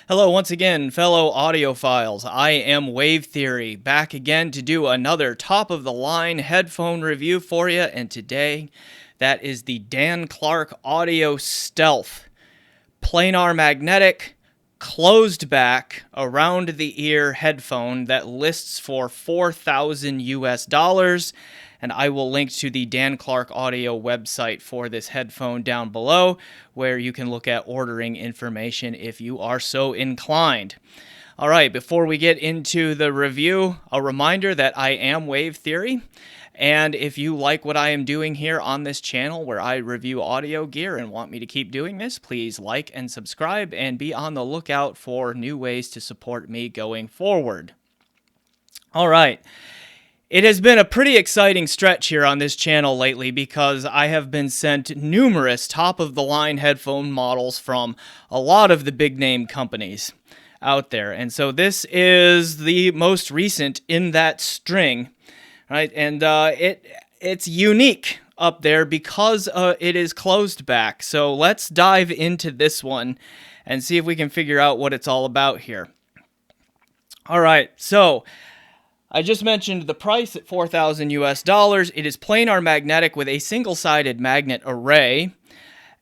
Hello once again, fellow audiophiles. I am Wave Theory, back again to do another top-of-the-line headphone review for you, and today, that is the Dan Clark Audio Stealth. Planar magnetic, closed back, around the ear headphone that lists for $4,000 US, and I will link to the Dan Clark Audio website for this headphone down below, where you can look at ordering information if you are so inclined. All right, before we get into the review, a reminder that I am Wave Theory, and if you like what I am doing here on this channel where I review audio gear and want me to keep doing this, please like and subscribe and be on the lookout for new ways to support me going forward. All right. It has been a pretty exciting stretch here on this channel lately because I have been sent numerous top-of-the-line headphone models from a lot of the big-name companies out there. And so this is the most recent in that string, right? And it's unique up there because it is closed back. So let's dive into this one and see if we can figure out what it's all about here. All right, so I just mentioned the price at $4,000 US. It is planar magnetic with a single-sided magnet array,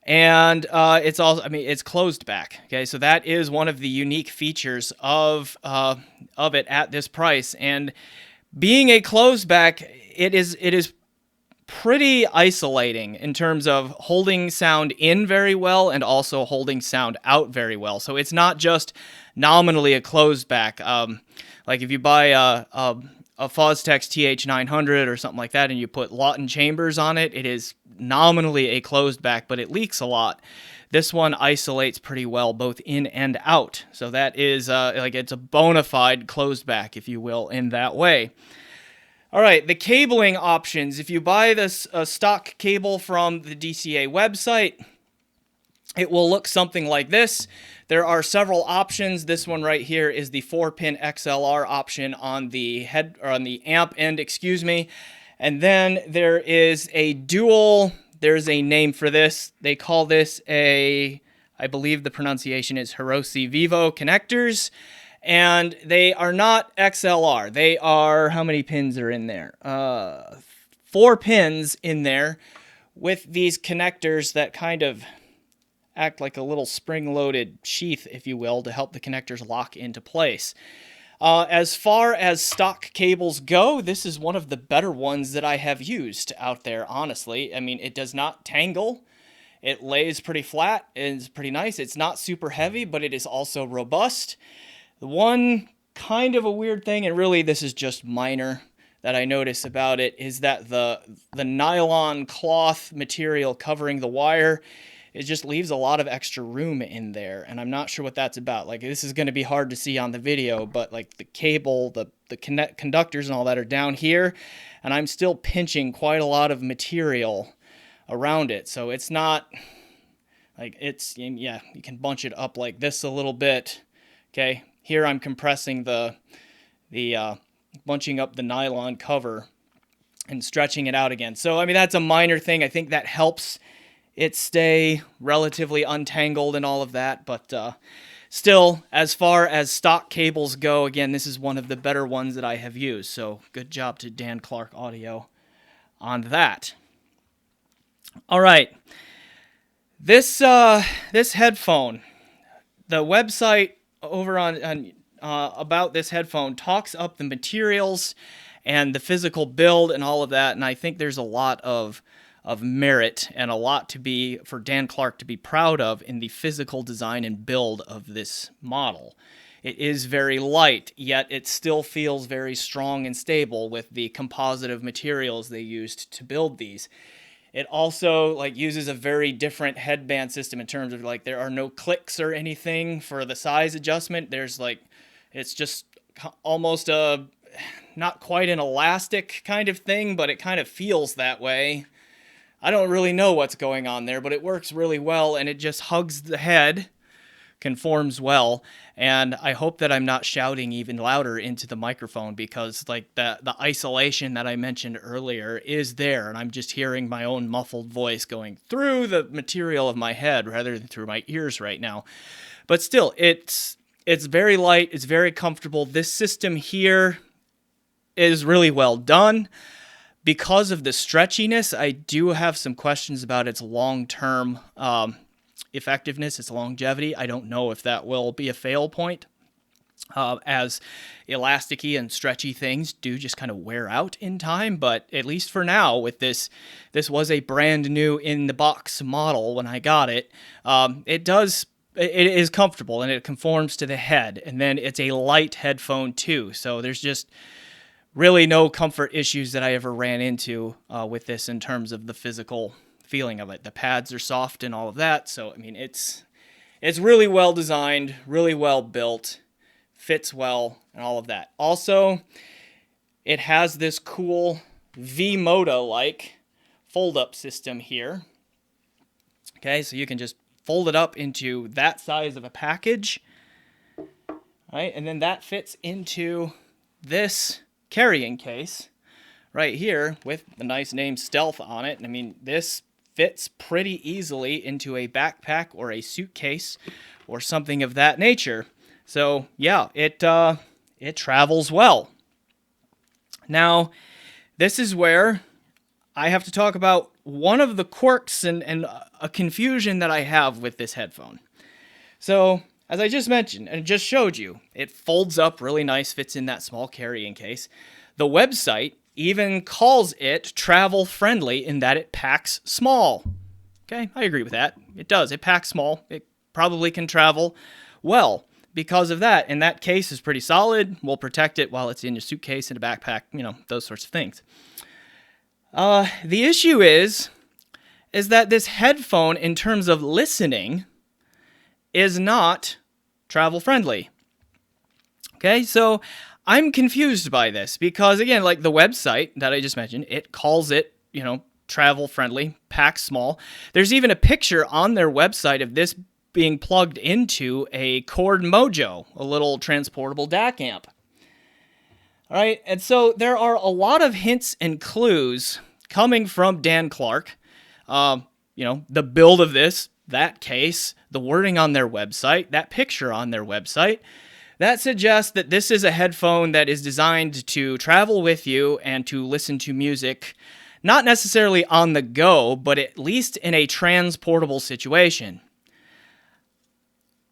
and it's also, it's closed back. Okay, so that is one of the unique features of it at this price. And being a closed back, it is pretty isolating in terms of holding sound in very well and also holding sound out very well. So it's not just nominally a closed back. Like if you buy a Foztex TH900 or something like that and you put Lawton chambers on it, it is nominally a closed back, but it leaks a lot. This one isolates pretty well both in and out. So that is it's a bona fide closed back, if you will, in that way. All right, the cabling options. If you buy this stock cable from the DCA website, it will look something like this. There are several options. This one right here is the 4-pin XLR option on the amp end, And then there is a dual, there's a name for this. They call this I believe the pronunciation is Hiroshi Vivo connectors. And they are not XLR. They are, how many pins are in there? 4 pins in there with these connectors that kind of act like a little spring-loaded sheath, if you will, to help the connectors lock into place. As far as stock cables go, this is one of the better ones that I have used out there, honestly. I mean, it does not tangle. It lays pretty flat. It's pretty nice. It's not super heavy, but it is also robust. The one kind of a weird thing, and really this is just minor, that I notice about it, is that the nylon cloth material covering the wire, it just leaves a lot of extra room in there, and I'm not sure what that's about. Like, this is going to be hard to see on the video, but like the cable, the conductors and all that are down here, and I'm still pinching quite a lot of material around it. So it's not like yeah, you can bunch it up like this a little bit. Okay, here I'm compressing the bunching up the nylon cover and stretching it out again. So I mean, that's a minor thing. I think that helps it stay relatively untangled and all of that, but still, as far as stock cables go, again, this is one of the better ones that I have used, so good job to Dan Clark Audio on that. All right, this headphone, the website over on about this headphone talks up the materials and the physical build and all of that, and I think there's a lot of merit and a lot for Dan Clark to be proud of in the physical design and build of this model. It is very light, yet it still feels very strong and stable with the composite of materials they used to build these. It also uses a very different headband system in terms of there are no clicks or anything for the size adjustment. There's it's just almost not quite an elastic kind of thing, but it kind of feels that way. I don't really know what's going on there, but it works really well, and it just hugs the head, conforms well, and I hope that I'm not shouting even louder into the microphone because the isolation that I mentioned earlier is there, and I'm just hearing my own muffled voice going through the material of my head rather than through my ears right now. But still, it's It's very light. It's very comfortable. This system here is really well done. Because of the stretchiness, I do have some questions about its long-term effectiveness, its longevity. I don't know if that will be a fail point, as elasticy and stretchy things do just kind of wear out in time. But at least for now, with this was a brand new in-the-box model when I got it. It is comfortable and it conforms to the head. And then it's a light headphone too, so there's just really no comfort issues that I ever ran into with this in terms of the physical feeling of it. The pads are soft and all of that, so I mean it's really well designed, really well built, fits well, and all of that. Also, it has this cool V-Moto-like fold-up system here. Okay, so you can just fold it up into that size of a package, right? And then that fits into this carrying case right here with the nice name Stealth on it. I mean, this fits pretty easily into a backpack or a suitcase or something of that nature. So yeah, it travels well. Now, this is where I have to talk about one of the quirks and a confusion that I have with this headphone. So, as I just mentioned and just showed you, it folds up really nice, fits in that small carrying case. The website even calls it travel friendly in that it packs small. Okay, I agree with that. It does. It packs small. It probably can travel well because of that. And that case is pretty solid. We'll protect it while it's in your suitcase, in a backpack, those sorts of things. The issue is that this headphone, in terms of listening, is not travel friendly. Okay, so I'm confused by this because, again, like the website that I just mentioned, it calls it, travel friendly, pack small. There's even a picture on their website of this being plugged into a Cord Mojo, a little transportable DAC amp. All right, and so there are a lot of hints and clues coming from Dan Clark. The build of this, that case, the wording on their website, that picture on their website, that suggests that this is a headphone that is designed to travel with you and to listen to music, not necessarily on the go, but at least in a transportable situation.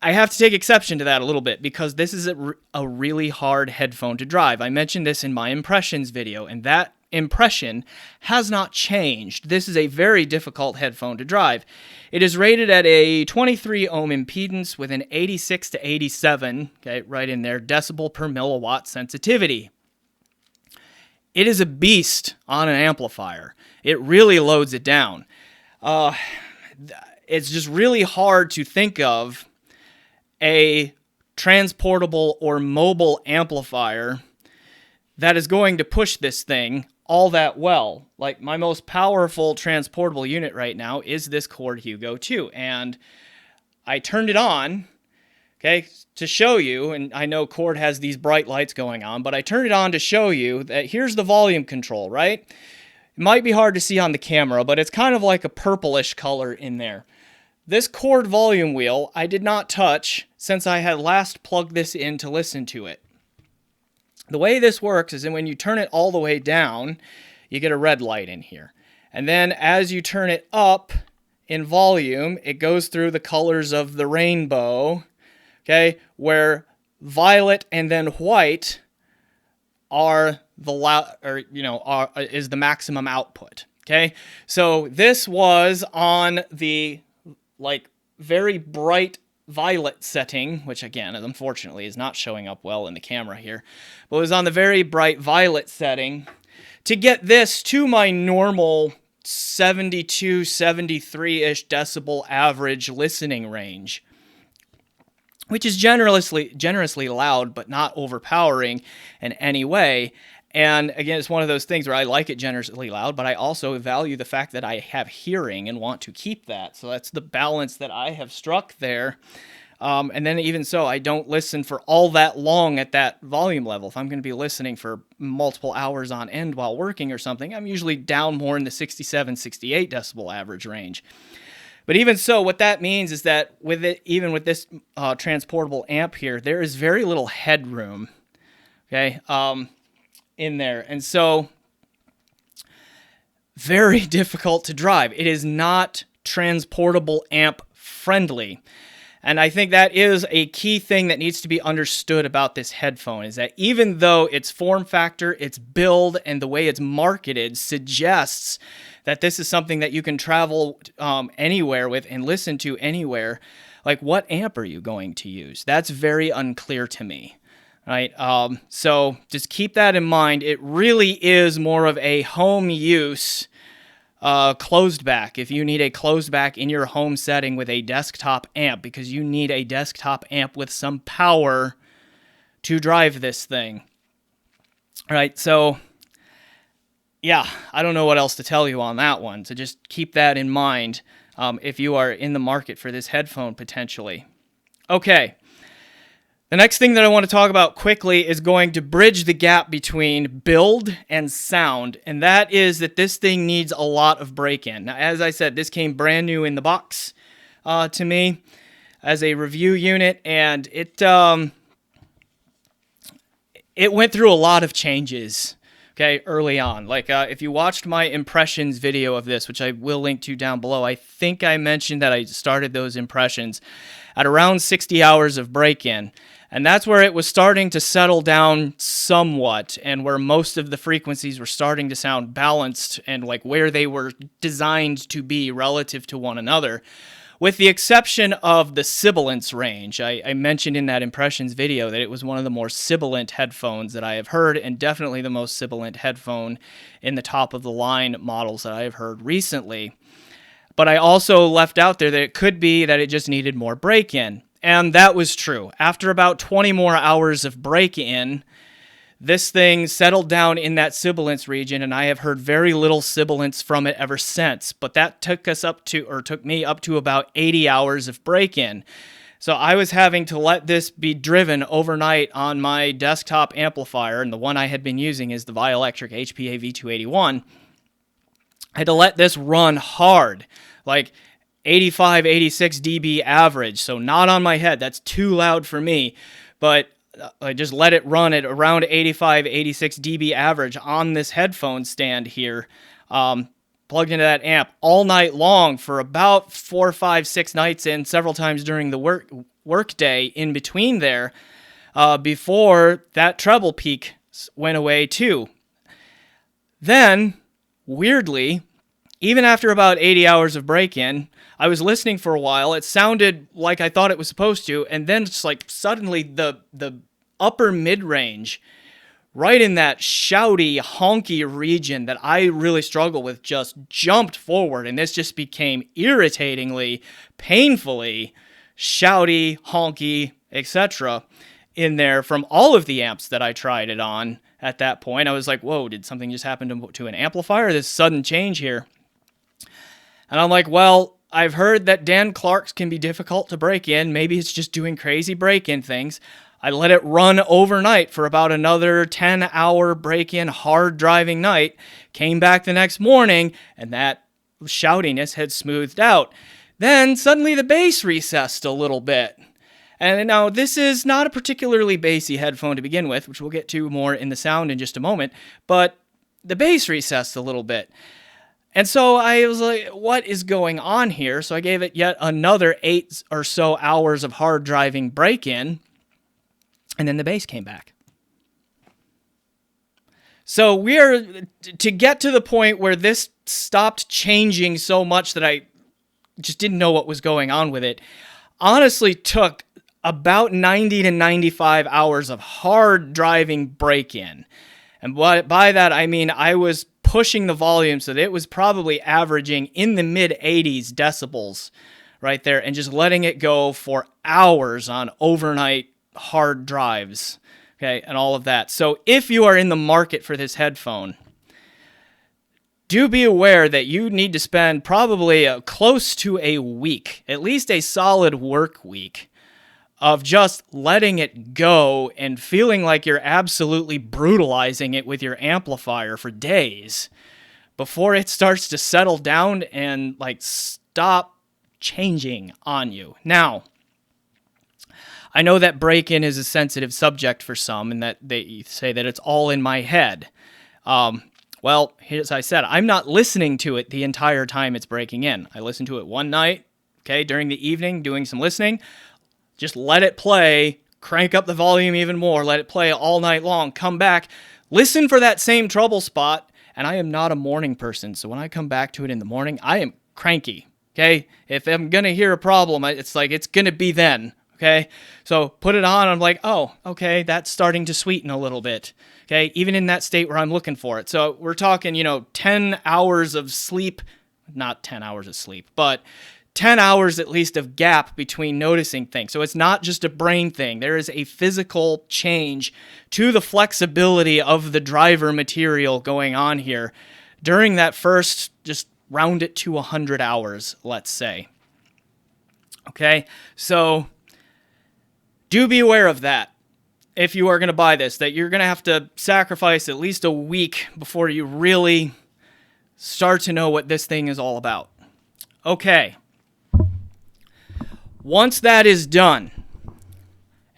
I have to take exception to that a little bit because this is a really hard headphone to drive. I mentioned this in my impressions video, and that impression has not changed. This is a very difficult headphone to drive. It is rated at a 23 ohm impedance with an 86 to 87, okay, right in there, decibel per milliwatt sensitivity. It is a beast on an amplifier. It really loads it down. It's just really hard to think of a transportable or mobile amplifier that is going to push this thing all that well. Like, my most powerful transportable unit right now is this Cord Hugo 2, and I turned it on, okay, to show you, and I know Cord has these bright lights going on, but I turned it on to show you that here's the volume control, right? It might be hard to see on the camera, but it's kind of like a purplish color in there. This Cord volume wheel I did not touch since I had last plugged this in to listen to it. The way this works is that when you turn it all the way down, you get a red light in here. And then as you turn it up in volume, it goes through the colors of the rainbow, okay, where violet and then white are is the maximum output, okay? So this was on the very bright violet setting, which again, unfortunately, is not showing up well in the camera here, but it was on the very bright violet setting to get this to my normal 72, 73-ish decibel average listening range, which is generously loud, but not overpowering in any way. And again, it's one of those things where I like it generously loud, but I also value the fact that I have hearing and want to keep that. So that's the balance that I have struck there. And then even so, I don't listen for all that long at that volume level. If I'm going to be listening for multiple hours on end while working or something, I'm usually down more in the 67, 68 decibel average range. But even so, what that means is that with it, even with this transportable amp here, there is very little headroom, okay, in there. And so very difficult to drive. It is not transportable amp friendly. And I think that is a key thing that needs to be understood about this headphone, is that even though its form factor, its build, and the way it's marketed suggests that this is something that you can travel anywhere with and listen to anywhere, like, what amp are you going to use? That's very unclear to me, right? So just keep that in mind. It really is more of a home use closed back, if you need a closed back in your home setting with a desktop amp, because you need a desktop amp with some power to drive this thing. All right, so yeah, I don't know what else to tell you on that one, so just keep that in mind if you are in the market for this headphone potentially. Okay. The next thing that I want to talk about quickly is going to bridge the gap between build and sound, and that is that this thing needs a lot of break-in. Now, as I said, this came brand new in the box to me as a review unit, and it went through a lot of changes, okay, early on. Like, if you watched my impressions video of this, which I will link to down below, I think I mentioned that I started those impressions at around 60 hours of break-in. And that's where it was starting to settle down somewhat, and where most of the frequencies were starting to sound balanced and like where they were designed to be relative to one another, with the exception of the sibilance range. I mentioned in that impressions video that it was one of the more sibilant headphones that I have heard, and definitely the most sibilant headphone in the top of the line models that I have heard recently. But I also left out there that it could be that it just needed more break-in. And that was true. After about 20 more hours of break-in, this thing settled down in that sibilance region, and I have heard very little sibilance from it ever since. But that took me up to about 80 hours of break-in. So I was having to let this be driven overnight on my desktop amplifier, and the one I had been using is the Vioelectric HPA V281. I had to let this run hard, like 85, 86 dB average, so not on my head. That's too loud for me, but I just let it run at around 85, 86 dB average on this headphone stand here, plugged into that amp all night long for about 4, 5, 6 nights, and several times during the work day in between there, before that treble peak went away too. Then, weirdly, even after about 80 hours of break-in, I was listening for a while. It sounded like I thought it was supposed to, and then just like suddenly the upper mid-range, right in that shouty, honky region that I really struggle with, just jumped forward, and this just became irritatingly, painfully shouty, honky, etc. in there from all of the amps that I tried it on at that point. I was like, whoa, did something just happen to an amplifier? This sudden change here. And I'm like, well, I've heard that Dan Clark's can be difficult to break in. Maybe it's just doing crazy break-in things. I let it run overnight for about another 10-hour break-in hard driving night. Came back the next morning, and that shoutiness had smoothed out. Then suddenly the bass recessed a little bit. And now this is not a particularly bassy headphone to begin with, which we'll get to more in the sound in just a moment, but the bass recessed a little bit. And so I was like, what is going on here? So I gave it yet another 8 or so hours of hard driving break-in, and then the bass came back. So we are to get to the point where this stopped changing so much that I just didn't know what was going on with it. Honestly took about 90 to 95 hours of hard driving break-in. And by that, I mean I was pushing the volume so that it was probably averaging in the mid-80s decibels right there, and just letting it go for hours on overnight hard drives, okay, and all of that. So if you are in the market for this headphone, do be aware that you need to spend probably close to a week, at least a solid work week, of just letting it go and feeling like you're absolutely brutalizing it with your amplifier for days before it starts to settle down and like stop changing on you. Now, I know that break-in is a sensitive subject for some, and that they say that it's all in my head. Well, as I said, I'm not listening to it the entire time it's breaking in. I listen to it one night, okay, during the evening, doing some listening. Just let it play, crank up the volume even more, let it play all night long, come back, listen for that same trouble spot, and I am not a morning person, so when I come back to it in the morning, I am cranky, okay? If I'm going to hear a problem, it's like it's going to be then, okay? So put it on, I'm like, oh, okay, that's starting to sweeten a little bit, okay? Even in that state where I'm looking for it. So we're talking, 10 hours of sleep, not 10 hours of sleep, but 10 hours at least of gap between noticing things. So it's not just a brain thing. There is a physical change to the flexibility of the driver material going on here during that first, just round it to 100 hours, let's say. Okay, so do be aware of that if you are going to buy this, that you're going to have to sacrifice at least a week before you really start to know what this thing is all about. Okay. Once that is done,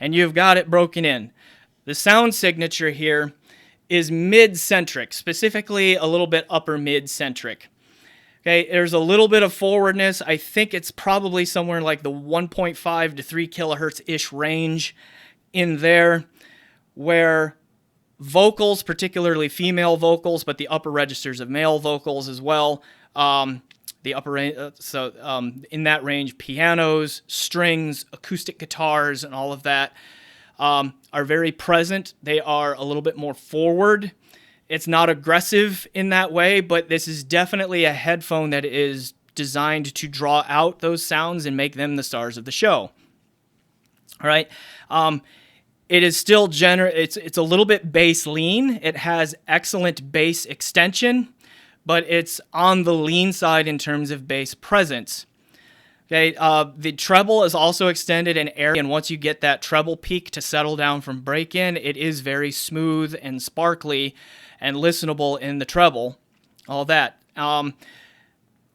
and you've got it broken in, the sound signature here is mid-centric, specifically a little bit upper mid-centric. Okay, there's a little bit of forwardness. I think it's probably somewhere like the 1.5 to 3 kilohertz-ish range in there, where vocals, particularly female vocals, but the upper registers of male vocals as well, the upper in that range, pianos, strings, acoustic guitars, and all of that are very present. They are a little bit more forward. It's not aggressive in that way, but this is definitely a headphone that is designed to draw out those sounds and make them the stars of the show. All right. It is still it's a little bit bass lean. It has excellent bass extension, but it's on the lean side in terms of bass presence. Okay, the treble is also extended and airy, and once you get that treble peak to settle down from break-in, it is very smooth and sparkly and listenable in the treble. All that.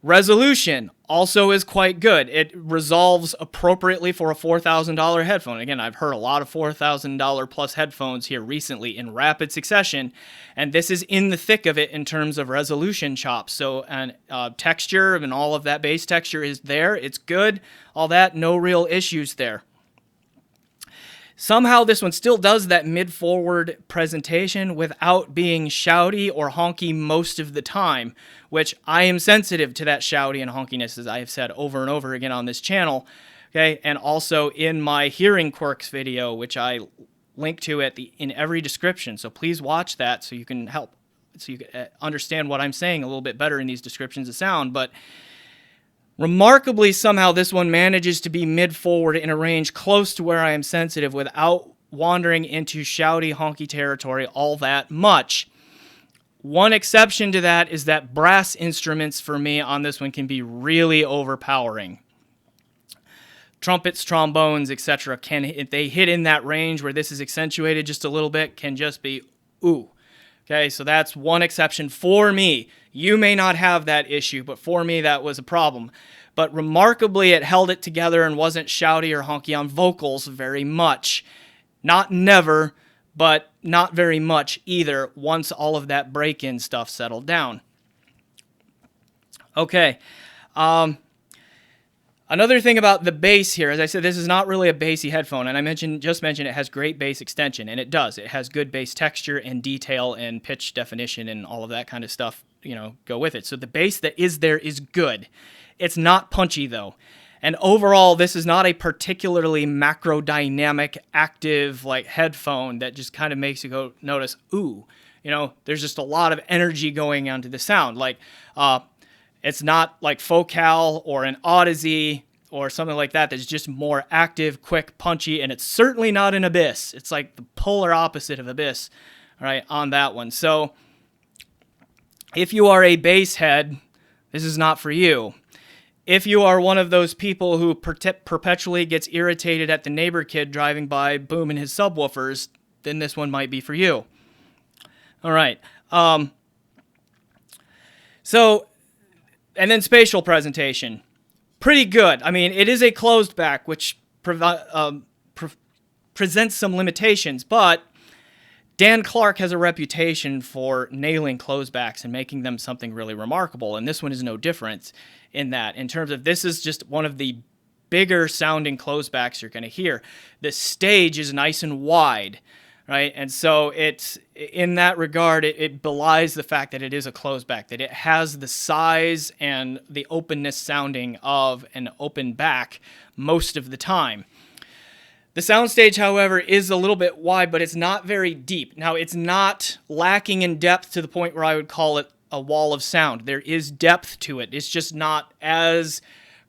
Resolution also is quite good. It resolves appropriately for a $4,000 headphone. Again, I've heard a lot of $4,000 plus headphones here recently in rapid succession, and this is in the thick of it in terms of resolution chops. So, and texture and all of that bass texture is there. It's good. All that, no real issues there. Somehow this one still does that mid-forward presentation without being shouty or honky most of the time, which I am sensitive to that shouty and honkiness, as I have said over and over again on this channel, okay? And also in my hearing quirks video, which I link to in every description. So please watch that so you can understand what I'm saying a little bit better in these descriptions of sound. But remarkably, somehow this one manages to be mid-forward in a range close to where I am sensitive without wandering into shouty, honky territory all that much. One exception to that is that brass instruments for me on this one can be really overpowering. Trumpets, trombones, etc. if they hit in that range where this is accentuated just a little bit, can just be ooh. Okay, so that's one exception for me. You may not have that issue, but for me that was a problem. But remarkably, it held it together and wasn't shouty or honky on vocals very much. Not never, but not very much either once all of that break-in stuff settled down. Okay. Another thing about the bass here, as I said, this is not really a bassy headphone, and I just mentioned it has great bass extension, and it does. It has good bass texture and detail and pitch definition and all of that kind of stuff, go with it. So the bass that is there is good. It's not punchy, though. And overall, this is not a particularly macro-dynamic, active headphone that just kind of makes you go notice, ooh, there's just a lot of energy going onto the sound. It's not like Focal or an Odyssey or something like that that's just more active, quick, punchy, and it's certainly not an Abyss. It's like the polar opposite of Abyss, all right, on that one. So if you are a bass head, this is not for you. If you are one of those people who perpetually gets irritated at the neighbor kid driving by booming his subwoofers, then this one might be for you. All right. And then spatial presentation. pretty good. I mean, it is a closed back, which presents some limitations, but Dan Clark has a reputation for nailing closed backs and making them something really remarkable, and this one is no different in that. In terms of, this is just one of the bigger sounding closed backs you're going to hear. The stage is nice and wide, right? And so it's, in that regard, it belies the fact that it is a closed back, that it has the size and the openness sounding of an open back most of the time. The soundstage, however, is a little bit wide, but it's not very deep. Now, it's not lacking in depth to the point where I would call it a wall of sound. There is depth to it. It's just not as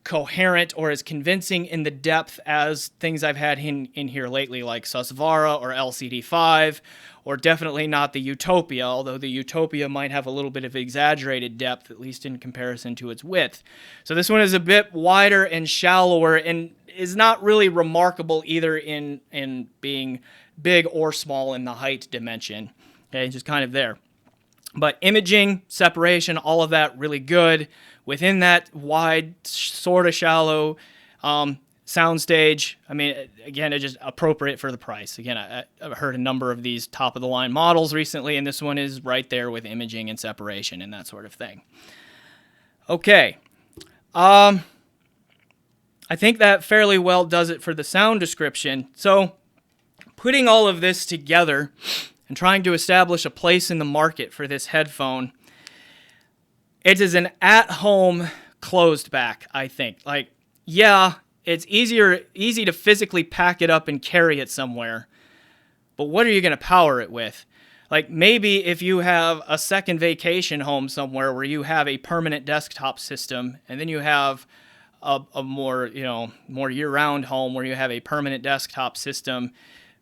coherent or as convincing in the depth as things I've had in here lately, like Susvara or LCD5, or definitely not the Utopia, although the Utopia might have a little bit of exaggerated depth, at least in comparison to its width. So this one is a bit wider and shallower, and is not really remarkable either in being big or small in the height dimension. Okay, just kind of there. But imaging, separation, all of that really good. Within that wide, sort of shallow soundstage, I mean, again, it's just appropriate for the price. Again, I've heard a number of these top-of-the-line models recently, and this one is right there with imaging and separation and that sort of thing. Okay. I think that fairly well does it for the sound description. So, putting all of this together and trying to establish a place in the market for this headphone, it is an at-home closed back, I think. Like, yeah, it's easy to physically pack it up and carry it somewhere, but what are you going to power it with? Like, maybe if you have a second vacation home somewhere where you have a permanent desktop system, and then you have a more year-round home where you have a permanent desktop system,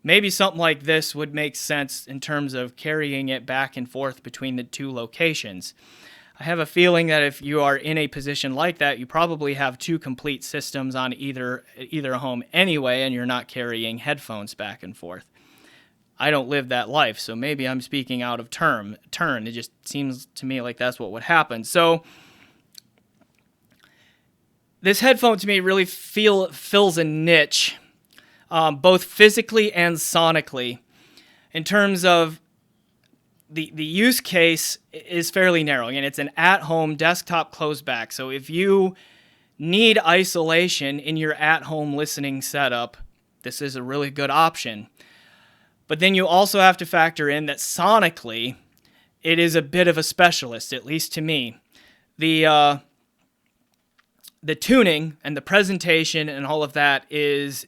maybe something like this would make sense in terms of carrying it back and forth between the two locations. I have a feeling that if you are in a position like that, you probably have two complete systems on either home anyway, and you're not carrying headphones back and forth. I don't live that life, so maybe I'm speaking out of turn. It just seems to me like that's what would happen. So this headphone to me really fills a niche, both physically and sonically. In terms of the use case is fairly narrow. Again, it's an at-home desktop closed back. So if you need isolation in your at-home listening setup, this is a really good option. But then you also have to factor in that sonically, it is a bit of a specialist, at least to me. The tuning and the presentation and all of that is,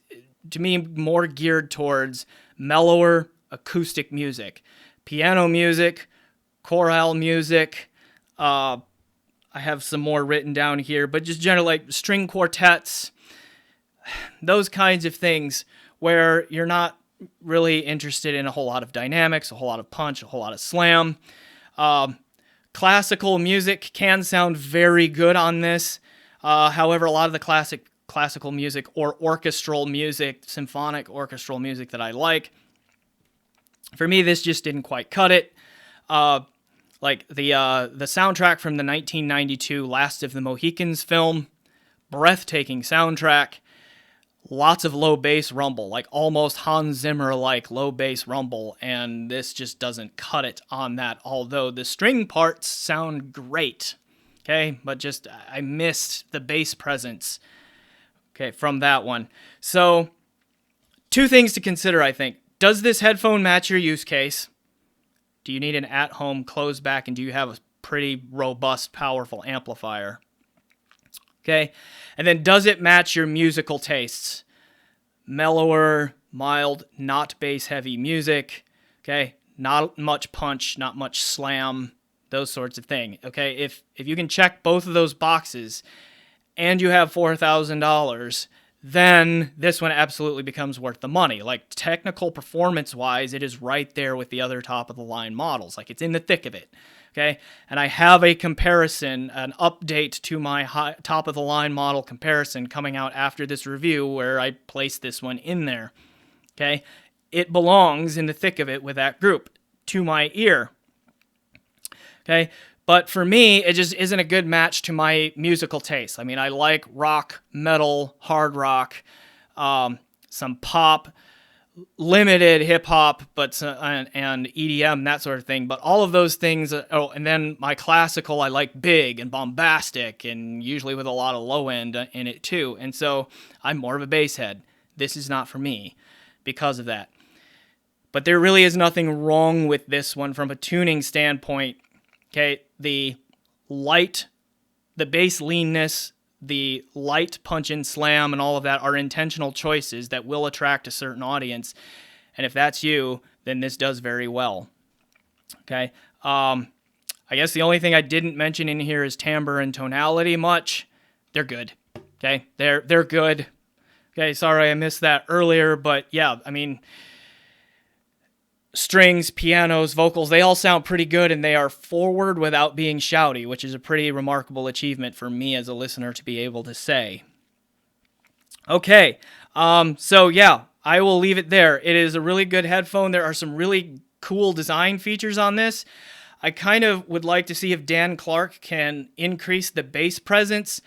to me, more geared towards mellower acoustic music. Piano music, chorale music, I have some more written down here, but just generally like string quartets, those kinds of things where you're not really interested in a whole lot of dynamics, a whole lot of punch, a whole lot of slam. Classical music can sound very good on this. However, a lot of the classical music or orchestral music, symphonic orchestral music that I like, for me, this just didn't quite cut it. Like the soundtrack from the 1992 Last of the Mohicans film, breathtaking soundtrack, lots of low bass rumble, like almost Hans Zimmer-like low bass rumble, and this just doesn't cut it on that, although the string parts sound great, okay? But just, I missed the bass presence, okay, from that one. So, two things to consider, I think. Does this headphone match your use case? Do you need an at-home closed back, and do you have a pretty robust, powerful amplifier? Okay, and then does it match your musical tastes? Mellower, mild, not bass-heavy music, okay? Not much punch, not much slam, those sorts of things, okay? If you can check both of those boxes, and you have $4,000, then this one absolutely becomes worth the money. Like, technical performance-wise, it is right there with the other top-of-the-line models. Like, it's in the thick of it, okay? And I have a comparison, an update to my top-of-the-line model comparison coming out after this review where I placed this one in there, okay? It belongs in the thick of it with that group, to my ear, okay? But for me, it just isn't a good match to my musical taste. I mean, I like rock, metal, hard rock, some pop, limited hip hop, but and EDM, that sort of thing. But all of those things. Oh, and then my classical, I like big and bombastic, and usually with a lot of low end in it too. And so I'm more of a bass head. This is not for me because of that. But there really is nothing wrong with this one from a tuning standpoint. Okay, the bass leanness, the light punch and slam and all of that are intentional choices that will attract a certain audience. And if that's you, then this does very well. Okay, I guess the only thing I didn't mention in here is timbre and tonality much. They're good. Okay, they're good. Okay, sorry I missed that earlier, but yeah, I mean, strings, pianos, vocals, they all sound pretty good, and they are forward without being shouty, which is a pretty remarkable achievement for me as a listener to be able to say. Okay, so yeah, I will leave it there. It is a really good headphone. There are some really cool design features on this. I kind of would like to see if Dan Clark can increase the bass presence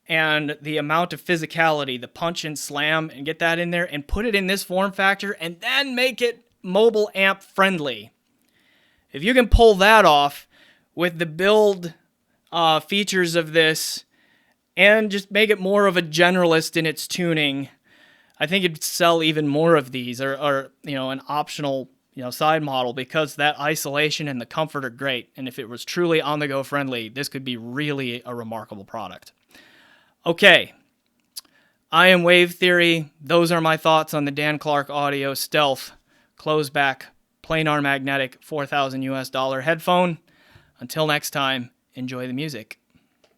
and the amount of physicality, the punch and slam, and get that in there and put it in this form factor and then make it mobile amp friendly. If you can pull that off with the build features of this and just make it more of a generalist in its tuning, I think it'd sell even more of these, or an optional side model, because that isolation and the comfort are great. And if it was truly on the go friendly, this could be really a remarkable product. Okay, I am Wave Theory. Those are my thoughts on the Dan Clark Audio Stealth close back planar magnetic $4,000 headphone. Until next time, enjoy the music.